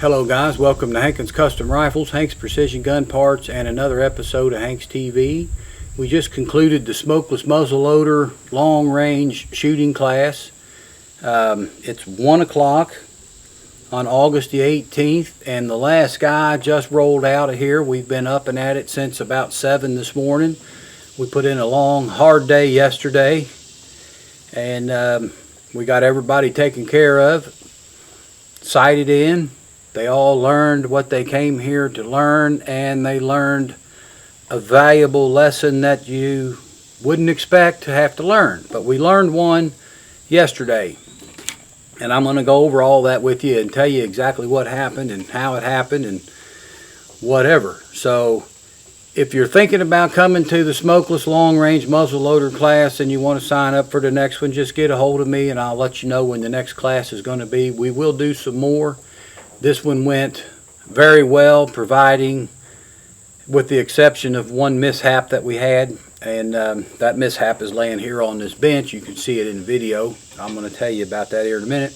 Hello guys, welcome to Hankins Custom Rifles, Hank's Precision Gun Parts, and another episode of Hank's TV. We just concluded the smokeless muzzleloader long range shooting class. It's 1 o'clock on August the 18th, and the last guy just rolled out of here. We've been up and at it since about 7 this morning. We put in a long, hard day yesterday, and we got everybody taken care of, sighted in. They all learned what they came here to learn, and they learned a valuable lesson that you wouldn't expect to have to learn. But we learned one yesterday, and I'm going to go over all that with you and tell you exactly what happened and how it happened and whatever. So if you're thinking about coming to the smokeless long range muzzleloader class and you want to sign up for the next one, just get a hold of me and I'll let you know when the next class is going to be. We will do some more. This one went very well, providing, with the exception of one mishap that we had, and that mishap is laying here on this bench. You can see it in the video. I'm going to tell you about that here in a minute.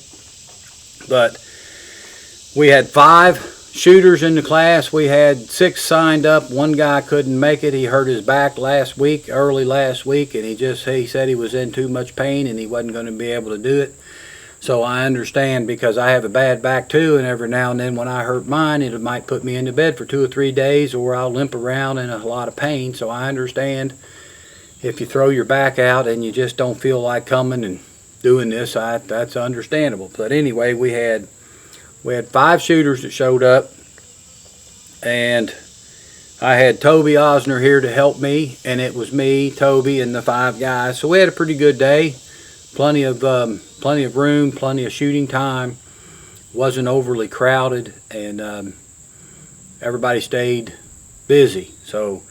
But we had 5 shooters in the class. We had 6 signed up. One guy couldn't make it. He hurt his back early last week, and he said he was in too much pain and he wasn't going to be able to do it. So I understand, because I have a bad back too, and every now and then when I hurt mine, it might put me into bed for 2 or 3 days, or I'll limp around in a lot of pain. So I understand if you throw your back out and you just don't feel like coming and doing this, that's understandable. But anyway, we had 5 shooters that showed up, and I had Toby Osner here to help me, and it was me, Toby, and the 5 guys. So we had a pretty good day. Plenty of room, plenty of shooting time. Wasn't overly crowded, and everybody stayed busy. So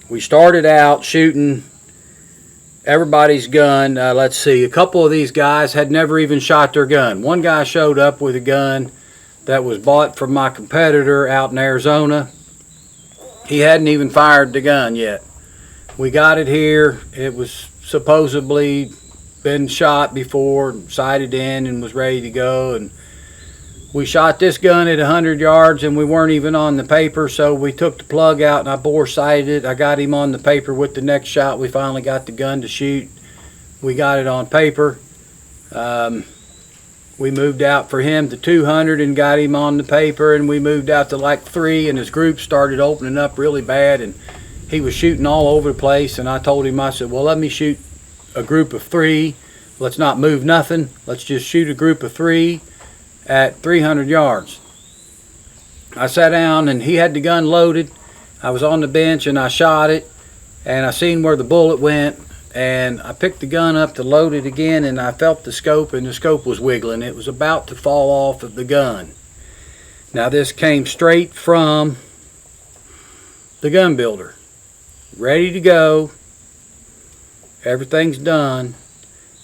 we started out shooting everybody's gun. Let's see, a couple of these guys had never even shot their gun. One guy showed up with a gun that was bought from my competitor out in Arizona. He hadn't even fired the gun yet. We got it here. It was supposedly been shot before, sighted in, and was ready to go. And we shot this gun at 100 yards, and we weren't even on the paper, so we took the plug out and I bore sighted it. I got him on the paper with the next shot. We finally got the gun to shoot. We got it on paper. We moved out for him to 200 and got him on the paper, and we moved out to like 3, and his group started opening up really bad, and he was shooting all over the place. And I told him, I said, well, let me shoot a group of 3. Let's not move nothing. Let's just shoot a group of 3 at 300 yards. I sat down, and he had the gun loaded. I was on the bench, and I shot it, and I seen where the bullet went, and I picked the gun up to load it again, and I felt the scope, and the scope was wiggling. It was about to fall off of the gun. Now this came straight from the gun builder. Ready to go, everything's done,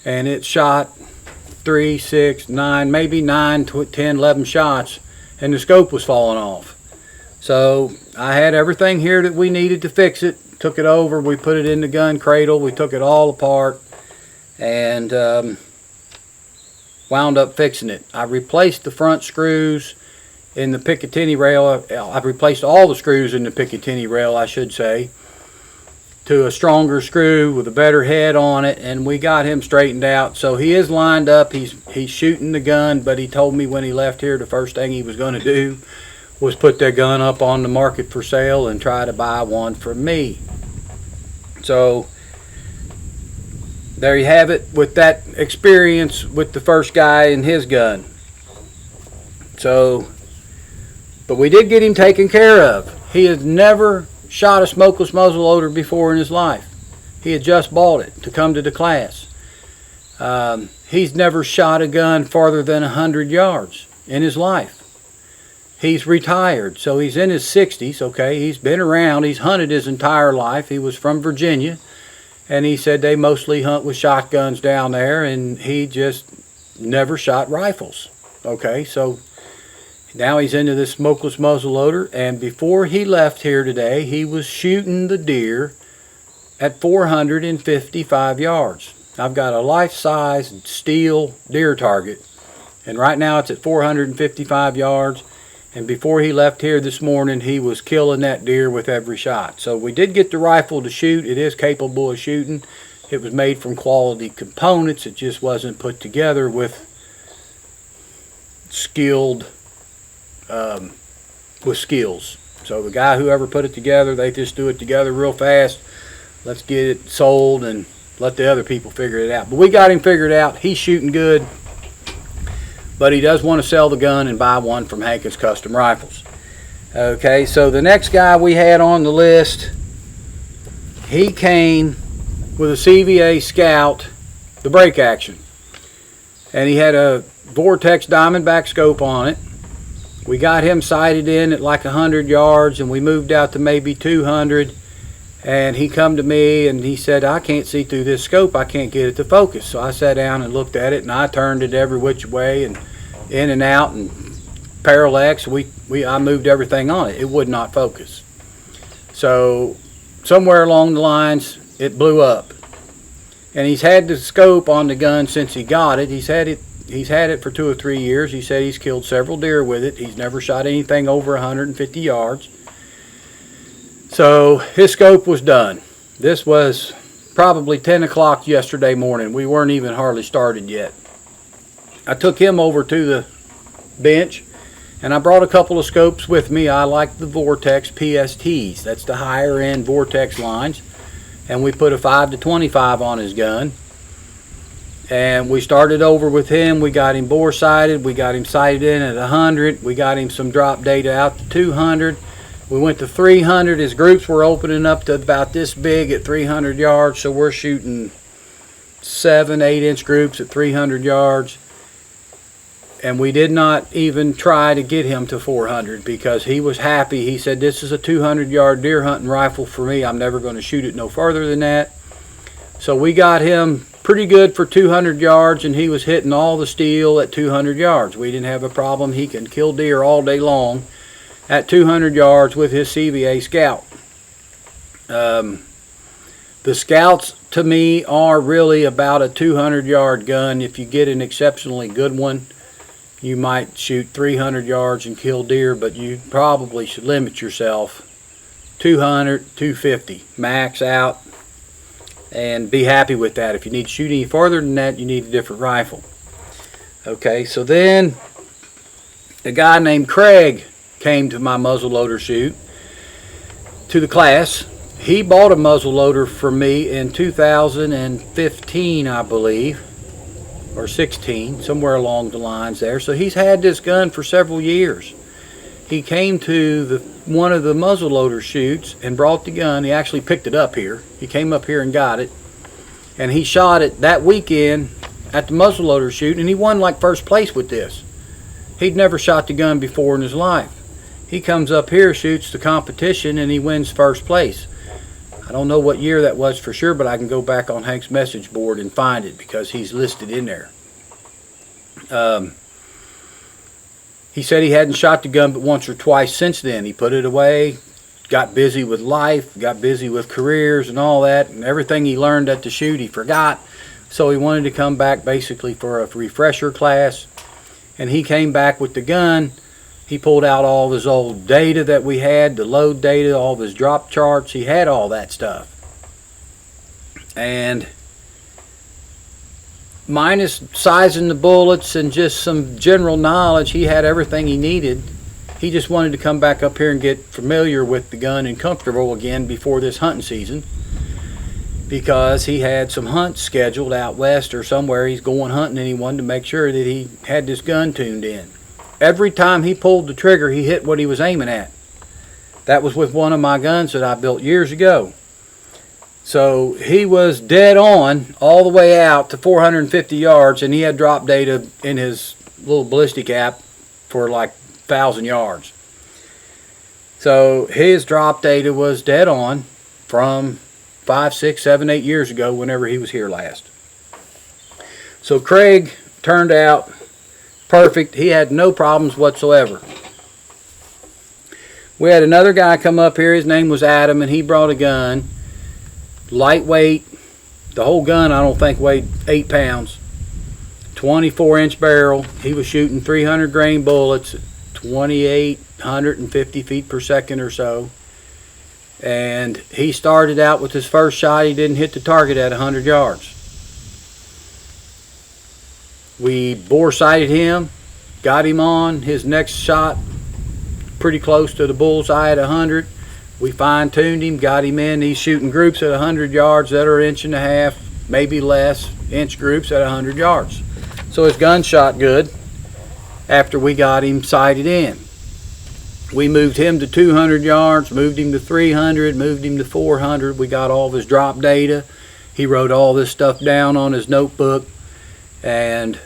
and it shot 3, 6, 9, maybe 9, 10, 11 shots, and the scope was falling off. So I had everything here that we needed to fix it. Took it over, we put it in the gun cradle, we took it all apart, and wound up fixing it. I replaced the front screws in the Picatinny rail. I replaced all the screws in the Picatinny rail, I should say, to a stronger screw with a better head on it, and we got him straightened out. So he is lined up. He's shooting the gun, but he told me when he left here the first thing he was going to do was put that gun up on the market for sale and try to buy one from me. So there you have it, with that experience with the first guy and his gun. So, but we did get him taken care of. He has never shot a smokeless muzzleloader before in his life. He had just bought it to come to the class. He's never shot a gun farther than 100 yards in his life. He's retired, so he's in his 60s, okay? He's been around. He's hunted his entire life. He was from Virginia, and he said they mostly hunt with shotguns down there, and he just never shot rifles, okay? So now he's into this smokeless muzzleloader, and before he left here today, he was shooting the deer at 455 yards. I've got a life-size steel deer target, And right now it's at 455 yards. And before he left here this morning, he was killing that deer with every shot. So we did get the rifle to shoot. It is capable of shooting. It was made from quality components. It just wasn't put together with skills. So the guy whoever put it together, they just do it together real fast. Let's get it sold and let the other people figure it out. But we got him figured out. He's shooting good. But he does want to sell the gun and buy one from Hankins Custom Rifles. Okay, so the next guy we had on the list, he came with a CVA Scout, the break action. And he had a Vortex Diamondback scope on it. We got him sighted in at like 100 yards, and we moved out to maybe 200. And he come to me and he said, I can't see through this scope. I can't get it to focus. So I sat down and looked at it, and I turned it every which way and in and out and parallax. I moved everything on it. It would not focus. So somewhere along the lines, it blew up. And he's had the scope on the gun since he got it. He's had it for 2 or 3 years. He said he's killed several deer with it. He's never shot anything over 150 yards. So his scope was done. This was probably 10 o'clock yesterday morning. We weren't even hardly started yet. I took him over to the bench, and I brought a couple of scopes with me. I like the Vortex PSTs. That's the higher end Vortex lines. And we put a 5 to 25 on his gun. And we started over with him. We got him bore sighted. We got him sighted in at 100. We got him some drop data out to 200. We went to 300. His groups were opening up to about this big at 300 yards. So we're shooting 7, 8 inch groups at 300 yards. And we did not even try to get him to 400 because he was happy. He said, this is a 200 yard deer hunting rifle for me. I'm never going to shoot it no further than that. So we got him pretty good for 200 yards, and he was hitting all the steel at 200 yards. We didn't have a problem. He can kill deer all day long at 200 yards with his CVA Scout. The Scouts to me are really about a 200 yard gun. If you get an exceptionally good one, you might shoot 300 yards and kill deer, but you probably should limit yourself 200, 250, max out, and be happy with that. If you need to shoot any further than that, you need a different rifle. Okay, so then a guy named Craig came to my muzzleloader shoot, to the class. He bought a muzzleloader from me in 2015, I believe, or 16, somewhere along the lines there. So he's had this gun for several years. He came to one of the muzzleloader shoots and brought the gun. He actually picked it up here. He came up here and got it, and he shot it that weekend at the muzzleloader shoot, and he won like first place with this. He'd never shot the gun before in his life. He comes up here, shoots the competition, and he wins first place. I don't know what year that was for sure, but I can go back on Hank's message board and find it because he's listed in there. He said he hadn't shot the gun but once or twice since then. He put it away, got busy with life, got busy with careers and all that, and everything he learned at the shoot he forgot. So he wanted to come back basically for a refresher class, and he came back with the gun. He pulled out all of his old data that we had, the load data, all of his drop charts. He had all that stuff. And minus sizing the bullets and just some general knowledge, he had everything he needed. He just wanted to come back up here and get familiar with the gun and comfortable again before this hunting season, because he had some hunts scheduled out west or somewhere. He's going hunting, and he wanted to make sure that he had this gun tuned in. Every time he pulled the trigger, he hit what he was aiming at. That was with one of my guns that I built years ago. So he was dead on all the way out to 450 yards, and he had drop data in his little ballistic app for like 1,000 yards. So his drop data was dead on from 5, 6, 7, 8 years ago, whenever he was here last. So Craig turned out perfect. He had no problems whatsoever. We had another guy come up here. His name was Adam, and he brought a gun. Lightweight. The whole gun I don't think weighed 8 pounds. 24-inch barrel. He was shooting 300 grain bullets at 2,850 feet per second or so. And he started out with his first shot. He didn't hit the target at 100 yards. We bore sighted him, got him on his next shot pretty close to the bullseye at 100. We fine-tuned him, got him in. He's shooting groups at 100 yards that are 1.5 inches, maybe less, inch groups at 100 yards. So his gun shot good after we got him sighted in. We moved him to 200 yards, moved him to 300, moved him to 400. We got all of his drop data. He wrote all this stuff down on his notebook, and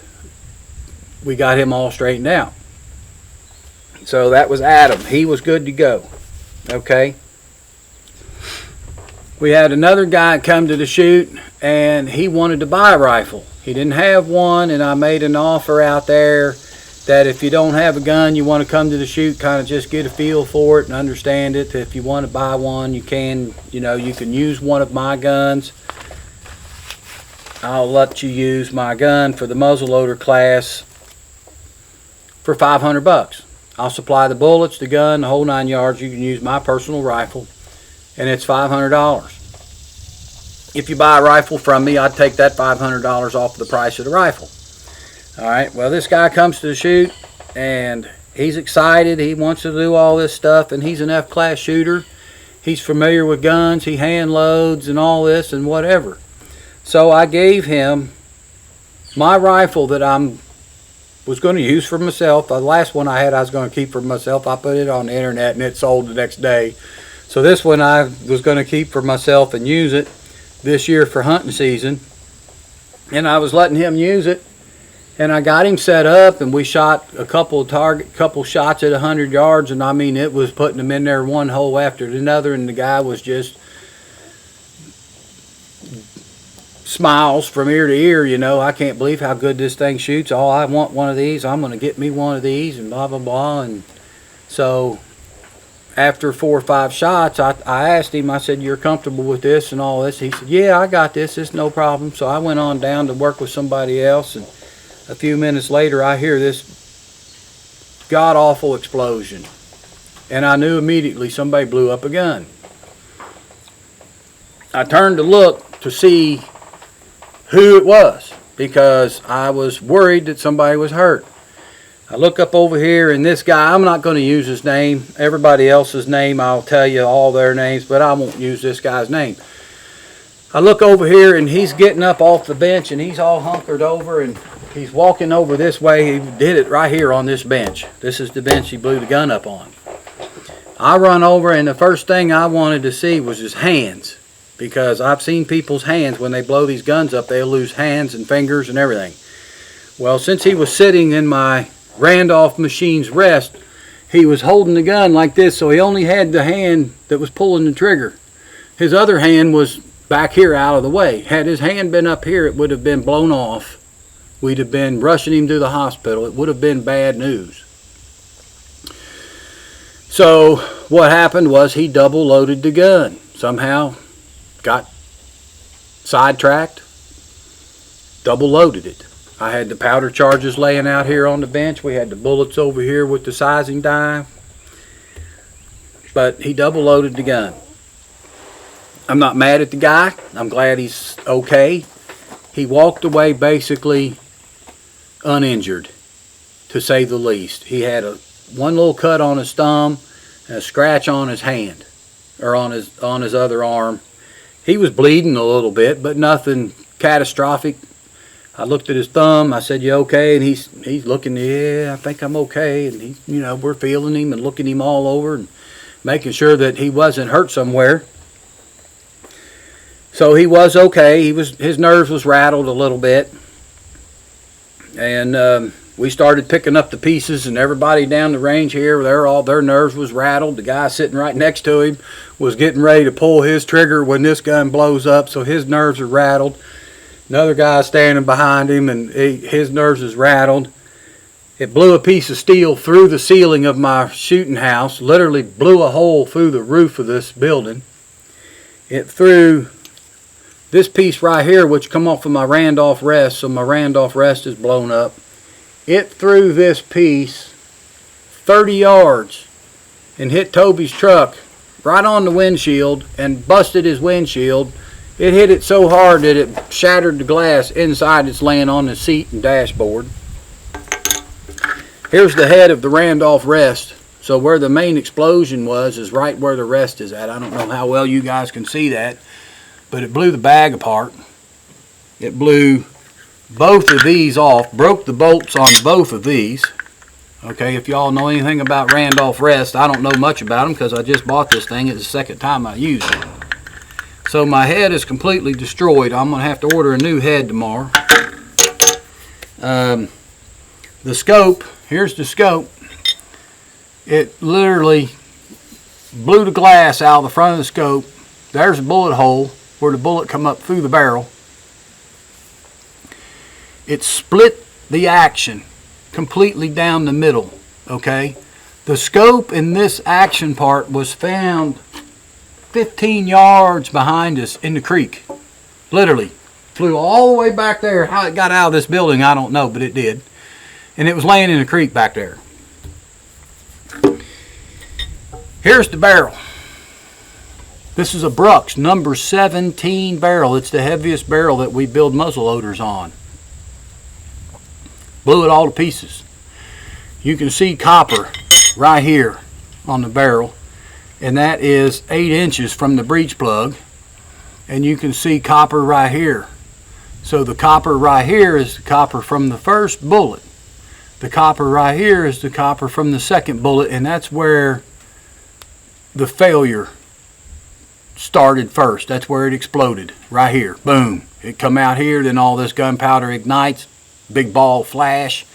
we got him all straightened out. So that was Adam. He was good to go. Okay. We had another guy come to the shoot, and he wanted to buy a rifle. He didn't have one, and I made an offer out there that if you don't have a gun, you want to come to the shoot, kind of just get a feel for it and understand it. If you want to buy one, you can, you can use one of my guns. I'll let you use my gun for the muzzleloader class for $500. I'll supply the bullets, the gun, the whole 9 yards. You can use my personal rifle, and it's $500. If you buy a rifle from me, I'd take that $500 off the price of the rifle. All right, well, this guy comes to the shoot, and he's excited. He wants to do all this stuff, and he's an F-class shooter. He's familiar with guns. He hand loads and all this and whatever. So I gave him my rifle that I was going to use for myself. The last one I had I was going to keep for myself. I put it on the internet, and it sold the next day. So this one I was going to keep for myself and use it this year for hunting season. And I was letting him use it. And I got him set up, and we shot a couple shots at 100 yards, and I mean, it was putting them in there one hole after another, and the guy was just smiles from ear to ear. I can't believe how good this thing shoots. Oh, I want one of these. I'm going to get me one of these, and blah, blah, blah. And so after 4 or 5 shots, I asked him, I said, you're comfortable with this and all this? He said, yeah, I got this. It's no problem. So I went on down to work with somebody else, and a few minutes later, I hear this god-awful explosion, and I knew immediately somebody blew up a gun. I turned to look to see who it was, because I was worried that somebody was hurt. I look up over here, and this guy, I'm not going to use his name. Everybody else's name, I'll tell you all their names, but I won't use this guy's name. I look over here, and he's getting up off the bench, and he's all hunkered over, and he's walking over this way. He did it right here on this bench. This is the bench he blew the gun up on. I run over, and the first thing I wanted to see was his hands, because I've seen people's hands when they blow these guns up. They'll lose hands and fingers and everything. Well, since he was sitting in my Randolph machine's rest, he was holding the gun like this, so he only had the hand that was pulling the trigger. His other hand was back here out of the way. Had his hand been up here, it would have been blown off. We'd have been rushing him to the hospital. It would have been bad news. So what happened was he double loaded the gun. Somehow got sidetracked, double loaded it. I had the powder charges laying out here on the bench. We had the bullets over here with the sizing die. But he double loaded the gun. I'm not mad at the guy. I'm glad he's okay. He walked away basically uninjured, to say the least. He had one little cut on his thumb and a scratch on his hand, or on his other arm. He was bleeding a little bit, but nothing catastrophic. I looked at his thumb. I said, "You okay?" And he's looking. "Yeah, I think I'm okay." And we're feeling him and looking him all over and making sure that he wasn't hurt somewhere. So he was okay. His nerves was rattled a little bit. And we started picking up the pieces, and everybody down the range here, their nerves was rattled. The guy sitting right next to him was getting ready to pull his trigger when this gun blows up, so his nerves are rattled. Another guy standing behind him, and his nerves is rattled. It blew a piece of steel through the ceiling of my shooting house, literally blew a hole through the roof of this building. It threw This piece right here, which come off of my Randolph rest, so my Randolph rest is blown up, it threw this piece 30 yards and hit Toby's truck right on the windshield and busted his windshield. It hit it so hard that it shattered the glass inside. It's laying on the seat and dashboard. Here's the head of the Randolph rest. So where the main explosion was is right where the rest is at. I don't know how well you guys can see that, but it blew the bag apart. It blew both of these off, broke the bolts on both of these. Okay, if y'all know anything about Randolph rest, I don't know much about them because I just bought this thing. It's the second time I used it. So my head is completely destroyed. I'm going to have to order a new head tomorrow. The scope, here's the scope. It literally blew the glass out of the front of the scope. There's a bullet hole where the bullet come up through the barrel. It split the action completely down the middle, okay? The scope in this action part was found 15 yards behind us in the creek. Literally. Flew all the way back there. How it got out of this building, I don't know, but it did. And it was laying in the creek back there. Here's the barrel. This is a Brooks number 17 barrel. It's the heaviest barrel that we build muzzle loaders on. Blew it all to pieces. You can see copper right here on the barrel, and that is 8 inches from the breech plug. And you can see copper right here. So the copper right here is the copper from the first bullet. The copper right here is the copper from the second bullet, and that's where the failure started first. That's where it exploded, right here. Boom. It come out here, then all this gunpowder ignites, big ball flash,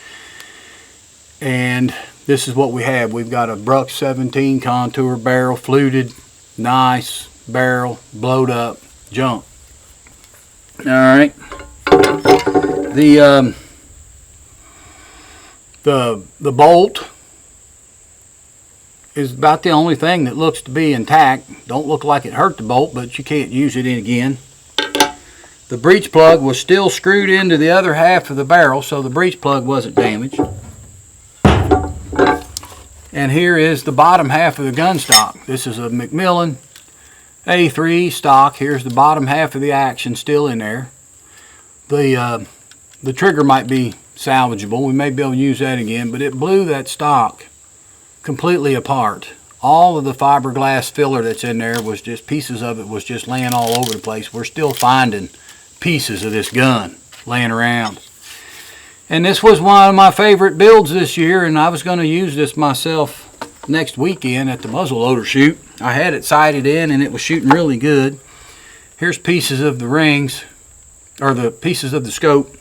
and this is what we have. We've got a Brooks 17 contour barrel, fluted, nice barrel, blowed up, junk. Alright. The bolt is about the only thing that looks to be intact. Don't look like it hurt the bolt, but you can't use it in again. The breech plug was still screwed into the other half of the barrel, so the breech plug wasn't damaged. And here is the bottom half of the gun stock. This is a Macmillan A3 stock. Here's the bottom half of the action still in there. The trigger might be salvageable. We may be able to use that again, but it blew that stock completely apart. All of the fiberglass filler that's in there was just, pieces of it was just laying all over the place. We're still finding pieces of this gun laying around. And this was one of my favorite builds this year, and I was going to use this myself next weekend at the muzzleloader shoot. I had it sighted in and it was shooting really good. Here's pieces of the rings, or the pieces of the scope.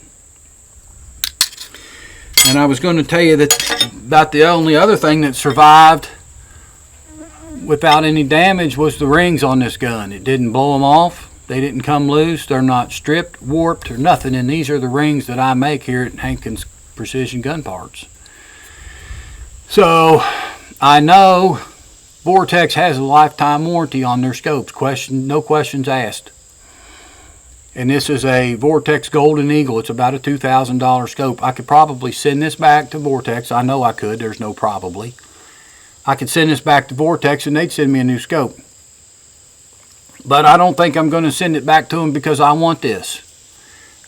And I was going to tell you that about the only other thing that survived without any damage was the rings on this gun. It didn't blow them off. They didn't come loose. They're not stripped, warped, or nothing. And these are the rings that I make here at Hankins Precision Gun Parts. So I know Vortex has a lifetime warranty on their scopes. No questions asked. And this is a Vortex Golden Eagle. It's about a $2,000 scope. I could probably send this back to Vortex. I know I could. There's no probably. I could send this back to Vortex and they'd send me a new scope. But I don't think I'm going to send it back to them because I want this.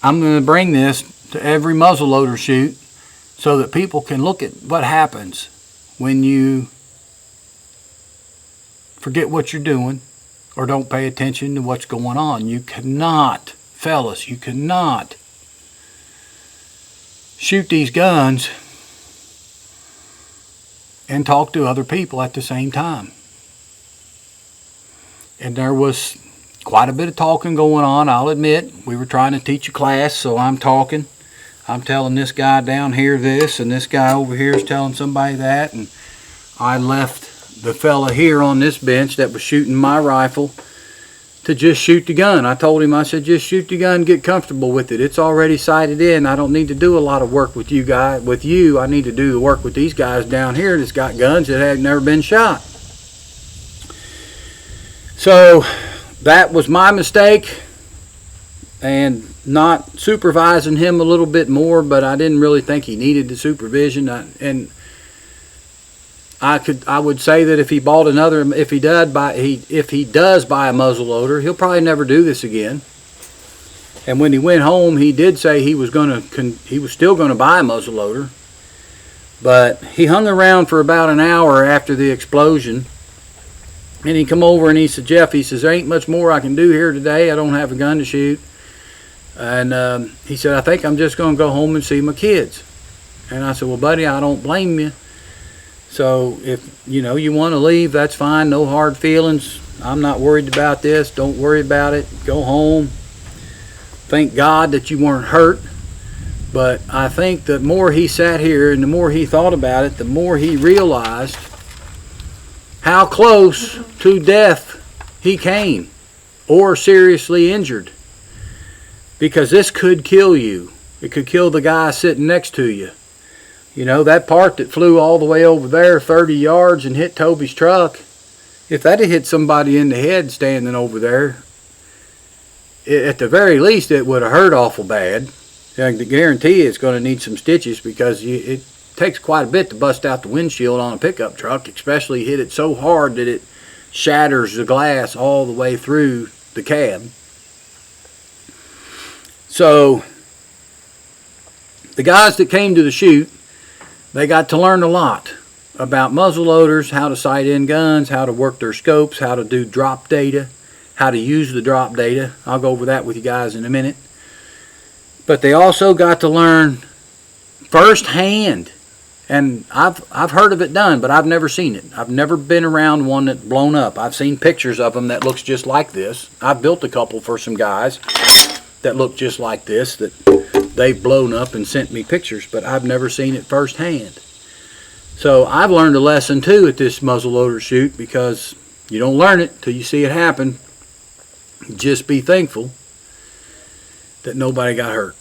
I'm going to bring this to every muzzleloader shoot so that people can look at what happens when you forget what you're doing or don't pay attention to what's going on. You cannot, fellas, you cannot shoot these guns and talk to other people at the same time. And there was quite a bit of talking going on, I'll admit. We were trying to teach a class, so I'm talking. I'm telling this guy down here this, and this guy over here is telling somebody that. And I left the fella here on this bench that was shooting my rifle to just shoot the gun. I told him, I said, just shoot the gun, get comfortable with it. It's already sighted in. I don't need to do a lot of work with you guys. With you, I need to do the work with these guys down here that's got guns that have never been shot. So that was my mistake. and not supervising him a little bit more, but I didn't really think he needed the supervision. And I would say that if he bought another, if he does buy a muzzle loader, he'll probably never do this again. And when he went home, he did say he was still gonna buy a muzzle loader, but he hung around for about an hour after the explosion. And he come over and he said, "Jeff," he says, "there ain't much more I can do here today. I don't have a gun to shoot." And he said, "I think I'm just going to go home and see my kids." And I said, "Well, buddy, I don't blame you. So if you want to leave, that's fine. No hard feelings. I'm not worried about this. Don't worry about it. Go home. Thank God that you weren't hurt." But I think the more he sat here and the more he thought about it, the more he realized how close to death he came, or seriously injured. Because this could kill you. It could kill the guy sitting next to you. That part that flew all the way over there 30 yards and hit Toby's truck, if that had hit somebody in the head standing over there, at the very least it would have hurt awful bad. I can guarantee it's going to need some stitches, because it takes quite a bit to bust out the windshield on a pickup truck, especially hit it so hard that it shatters the glass all the way through the cab. So the guys that came to the shoot, they got to learn a lot about muzzle loaders, how to sight in guns, how to work their scopes, how to do drop data, how to use the drop data. I'll go over that with you guys in a minute. But they also got to learn firsthand. And I've heard of it done, but I've never seen it. I've never been around one that's blown up. I've seen pictures of them that looks just like this. I've built a couple for some guys that look just like this, that they've blown up and sent me pictures, but I've never seen it firsthand. So I've learned a lesson too at this muzzleloader shoot, because you don't learn it till you see it happen. Just be thankful that nobody got hurt.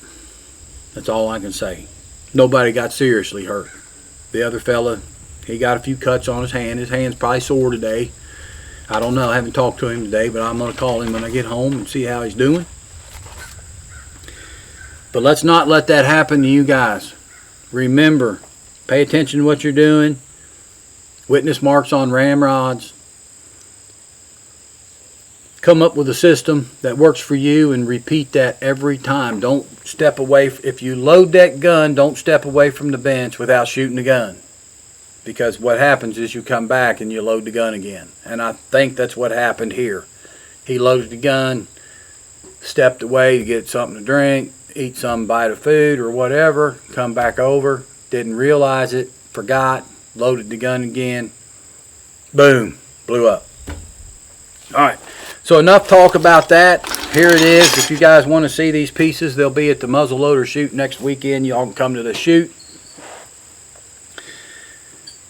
That's all I can say. Nobody got seriously hurt. The other fella, he got a few cuts on his hand. His hand's probably sore today. I don't know. I haven't talked to him today, but I'm going to call him when I get home and see how he's doing. But let's not let that happen to you guys. Remember, pay attention to what you're doing. Witness marks on ramrods. Come up with a system that works for you and repeat that every time. Don't step away. If you load that gun, don't step away from the bench without shooting the gun. Because what happens is you come back and you load the gun again. And I think that's what happened here. He loaded the gun, stepped away to get something to drink, eat some bite of food or whatever, come back over, didn't realize it, forgot, loaded the gun again, boom, blew up. Alright, so enough talk about that. Here it is. If you guys want to see these pieces, they'll be at the muzzleloader shoot next weekend. Y'all can come to the shoot.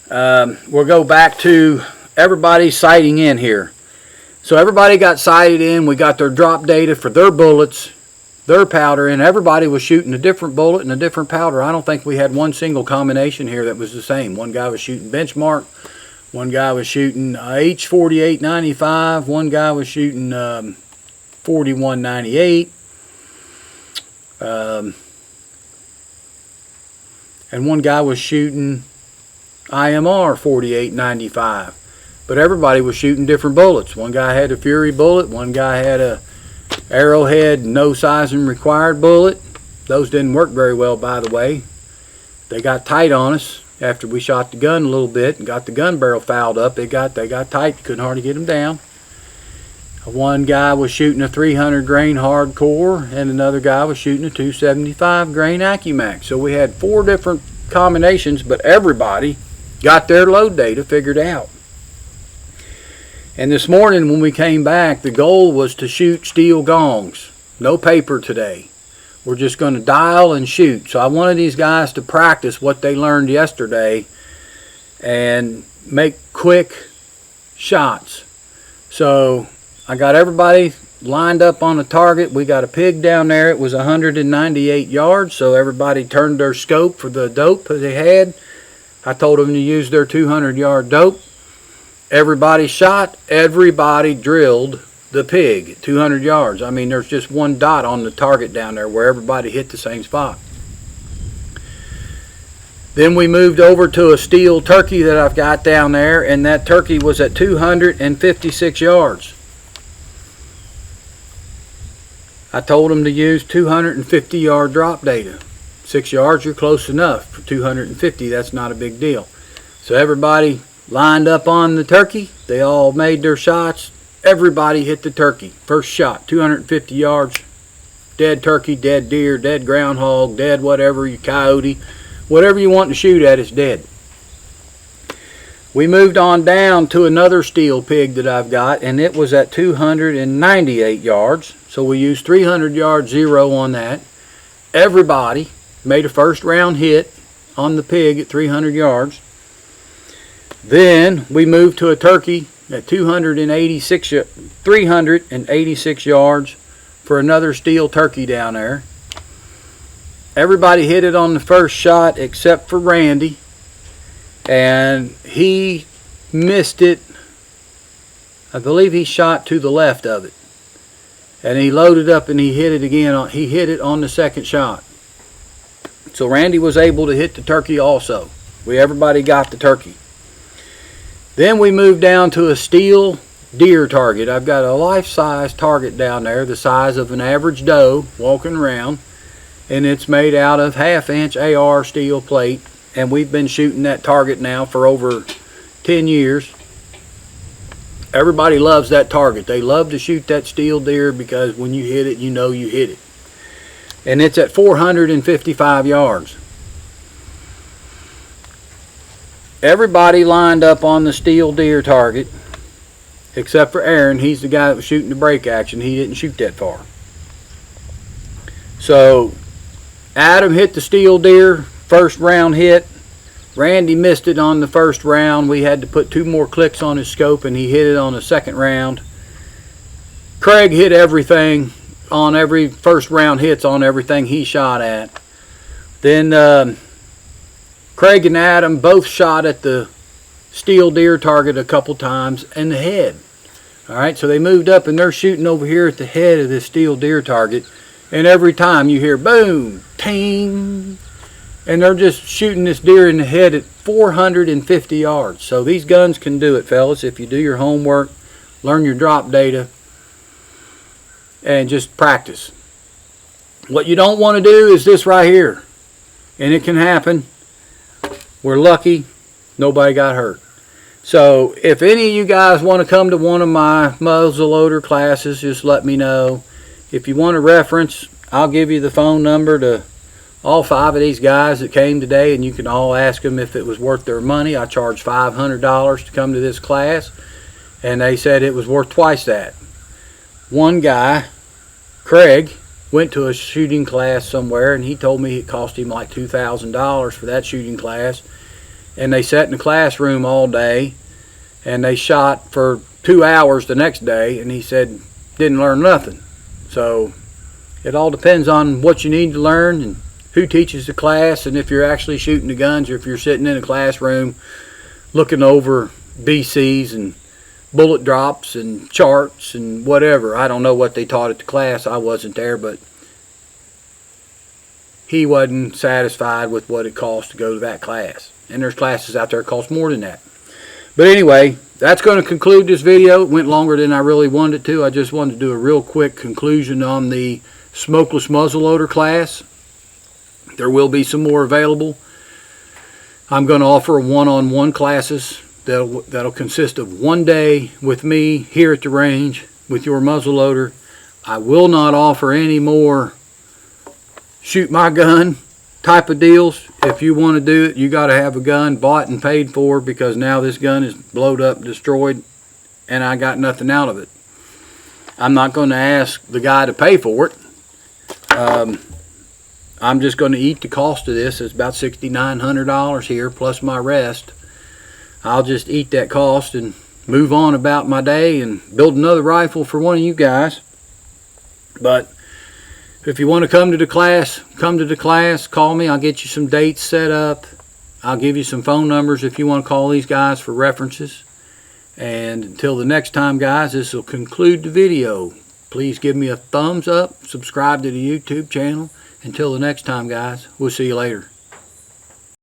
We'll go back to everybody sighting in here. So everybody got sighted in. We got their drop data for their bullets, their powder, and everybody was shooting a different bullet and a different powder. I don't think we had one single combination here that was the same. One guy was shooting benchmark. One guy was shooting H4895. One guy was shooting 4198. And one guy was shooting IMR 4895. But everybody was shooting different bullets. One guy had a Fury bullet. One guy had a Arrowhead no sizing required bullet. Those didn't work very well, by the way. They got tight on us after we shot the gun a little bit and got the gun barrel fouled up. They got tight. Couldn't hardly get them down. One guy was shooting a 300 grain hardcore, and another guy was shooting a 275 grain AccuMax. So we had 4 different combinations, but everybody got their load data figured out. And this morning when we came back, the goal was to shoot steel gongs. No paper today. We're just going to dial and shoot. So I wanted these guys to practice what they learned yesterday and make quick shots. So I got everybody lined up on the target. We got a pig down there. It was 198 yards. So everybody turned their scope for the dope that they had. I told them to use their 200-yard dope. Everybody shot. Everybody drilled the pig, 200 yards. I mean, there's just one dot on the target down there where everybody hit the same spot. Then we moved over to a steel turkey that I've got down there, and that turkey was at 256 yards. I told them to use 250 yard drop data. 6 yards, you're close enough. For 250, that's not a big deal. So everybody lined up on the turkey. They all made their shots. Everybody hit the turkey. First shot, 250 yards. Dead turkey, dead deer, dead groundhog, dead whatever, you coyote. Whatever you want to shoot at is dead. We moved on down to another steel pig that I've got, and it was at 298 yards. So we used 300 yard zero on that. Everybody made a first round hit on the pig at 300 yards. Then we moved to a turkey at 386 yards for another steel turkey down there. Everybody hit it on the first shot except for Randy, and he missed it. I believe he shot to the left of it, and he loaded up and he hit it again. He hit it on the second shot. So Randy was able to hit the turkey also. Everybody got the turkey. Then we moved down to a steel deer target. I've got a life-size target down there, the size of an average doe walking around, and it's made out of 1/2 inch AR steel plate, and we've been shooting that target now for over 10 years. Everybody loves that target. They love to shoot that steel deer because when you hit it, you know you hit it. And it's at 455 yards. Everybody lined up on the steel deer target except for Aaron. He's the guy that was shooting the break action. He didn't shoot that far. So Adam hit the steel deer, first round hit. Randy missed it on the first round. We had to put 2 more clicks on his scope, and he hit it on the second round. Craig hit everything on every first round hits on everything he shot at. Then Craig and Adam both shot at the steel deer target a couple times in the head. Alright, so they moved up and they're shooting over here at the head of this steel deer target, and every time you hear boom, ting, and they're just shooting this deer in the head at 450 yards. So these guns can do it, fellas, if you do your homework, learn your drop data, and just practice. What you don't want to do is this right here, and it can happen. We're lucky nobody got hurt. So if any of you guys want to come to one of my muzzleloader classes, just let me know. If you want a reference, I'll give you the phone number to all 5 of these guys that came today, and you can all ask them if it was worth their money. I charged $500 to come to this class, and they said it was worth twice that. One guy, Craig, went to a shooting class somewhere, and he told me it cost him like $2,000 for that shooting class. And they sat in the classroom all day, and they shot for 2 hours the next day, and he said didn't learn nothing. So it all depends on what you need to learn and who teaches the class, and if you're actually shooting the guns, or if you're sitting in a classroom looking over BCs and bullet drops and charts and whatever. I don't know what they taught at the class. I wasn't there, but he wasn't satisfied with what it cost to go to that class. And there's classes out there that cost more than that. But anyway, that's going to conclude this video. It went longer than I really wanted it to. I just wanted to do a real quick conclusion on the smokeless muzzleloader class. There will be some more available. I'm going to offer one-on-one classes that'll consist of 1 day with me here at the range with your muzzleloader. I will not offer any more shoot my gun type of deals. If you want to do it, you got to have a gun bought and paid for, because now this gun is blowed up, destroyed, and I got nothing out of it. I'm not going to ask the guy to pay for it. I'm just going to eat the cost of this. It's about $6,900 here plus my rest. I'll just eat that cost and move on about my day and build another rifle for one of you guys. But if you want to come to the class, come to the class. Call me. I'll get you some dates set up. I'll give you some phone numbers if you want to call these guys for references. And until the next time, guys, this will conclude the video. Please give me a thumbs up, subscribe to the YouTube channel. Until the next time, guys, we'll see you later.